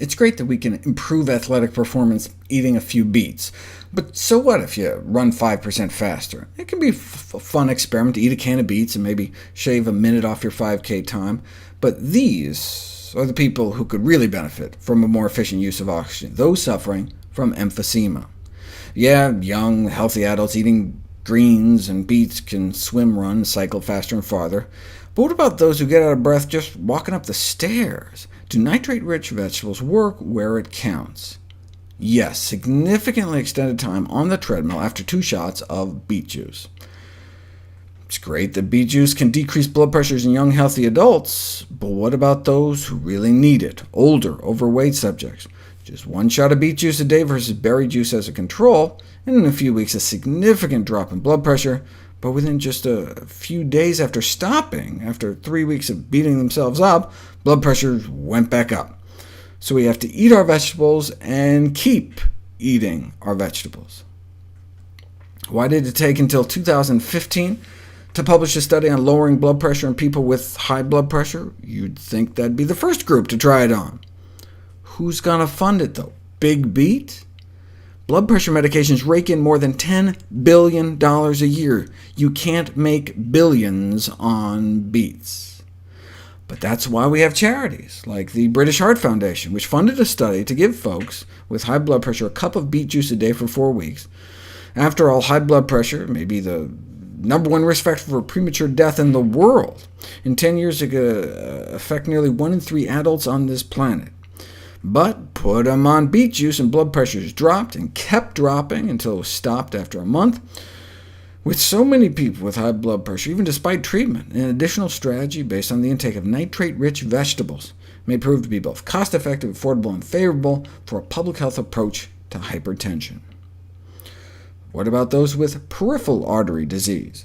It's great that we can improve athletic performance eating a few beets, but so what if you run 5% faster? It can be a fun experiment to eat a can of beets and maybe shave a minute off your 5K time, but these are the people who could really benefit from a more efficient use of oxygen, those suffering from emphysema. Yeah, young, healthy adults eating greens and beets can swim, run, cycle faster and farther, but what about those who get out of breath just walking up the stairs? Do nitrate-rich vegetables work where it counts? Yes, significantly extended time on the treadmill after 2 shots of beet juice. It's great that beet juice can decrease blood pressures in young, healthy adults, but what about those who really need it, older, overweight subjects? Just 1 shot of beet juice a day versus berry juice as a control, and in a few weeks a significant drop in blood pressure, but within just a few days after stopping, after 3 weeks of beating themselves up, blood pressure went back up. So we have to eat our vegetables and keep eating our vegetables. Why did it take until 2015 to publish a study on lowering blood pressure in people with high blood pressure? You'd think that'd be the first group to try it on. Who's going to fund it, though? Big Beat? Blood pressure medications rake in more than $10 billion a year. You can't make billions on beets. But that's why we have charities, like the British Heart Foundation, which funded a study to give folks with high blood pressure a cup of beet juice a day for 4 weeks. After all, high blood pressure may be the #1 risk factor for premature death in the world. In 10 years, it could affect nearly 1 in 3 adults on this planet. But put them on beet juice, and blood pressures dropped and kept dropping until it was stopped after a month. With so many people with high blood pressure, even despite treatment, an additional strategy based on the intake of nitrate-rich vegetables may prove to be both cost-effective, affordable, and favorable for a public health approach to hypertension. What about those with peripheral artery disease?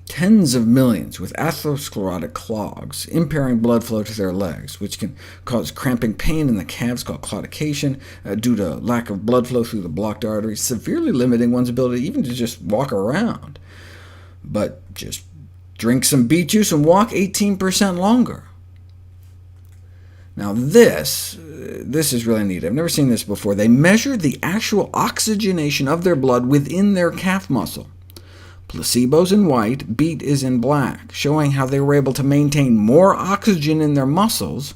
Tens of millions with atherosclerotic clogs, impairing blood flow to their legs, which can cause cramping pain in the calves called claudication, due to lack of blood flow through the blocked arteries, severely limiting one's ability even to just walk around. But just drink some beet juice and walk 18% longer. Now this is really neat. I've never seen this before. They measured the actual oxygenation of their blood within their calf muscle. Placebo's in white, beet is in black, showing how they were able to maintain more oxygen in their muscles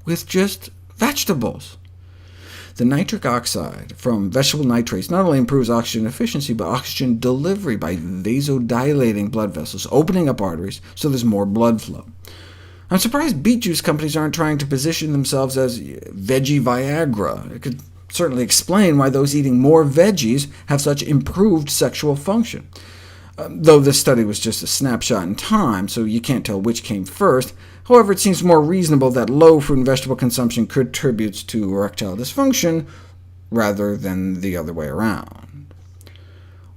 with just vegetables. The nitric oxide from vegetable nitrates not only improves oxygen efficiency, but oxygen delivery by vasodilating blood vessels, opening up arteries, so there's more blood flow. I'm surprised beet juice companies aren't trying to position themselves as veggie Viagra. It could certainly explain why those eating more veggies have such improved sexual function. Though this study was just a snapshot in time, so you can't tell which came first. However, it seems more reasonable that low fruit and vegetable consumption contributes to erectile dysfunction, rather than the other way around.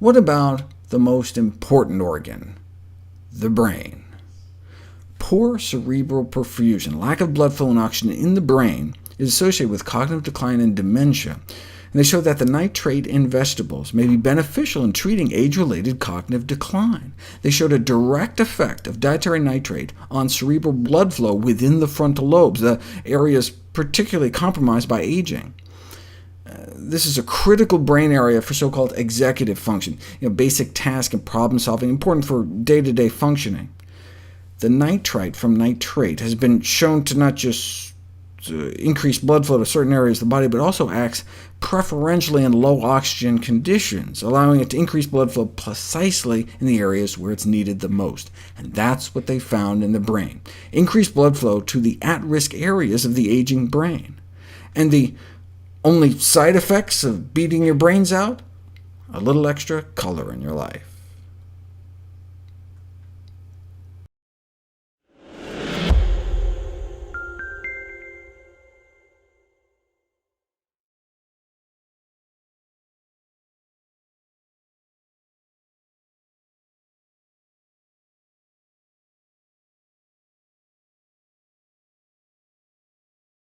What about the most important organ, the brain? Poor cerebral perfusion, lack of blood flow and oxygen in the brain, is associated with cognitive decline and dementia, and they show that the nitrate in vegetables may be beneficial in treating age-related cognitive decline. They showed a direct effect of dietary nitrate on cerebral blood flow within the frontal lobes, the areas particularly compromised by aging. This is a critical brain area for so-called executive function, basic task and problem-solving, important for day-to-day functioning. The nitrite from nitrate has been shown to not just increase blood flow to certain areas of the body, but also acts preferentially in low oxygen conditions, allowing it to increase blood flow precisely in the areas where it's needed the most. And that's what they found in the brain. Increased blood flow to the at-risk areas of the aging brain. And the only side effects of beating your brains out? A little extra color in your life.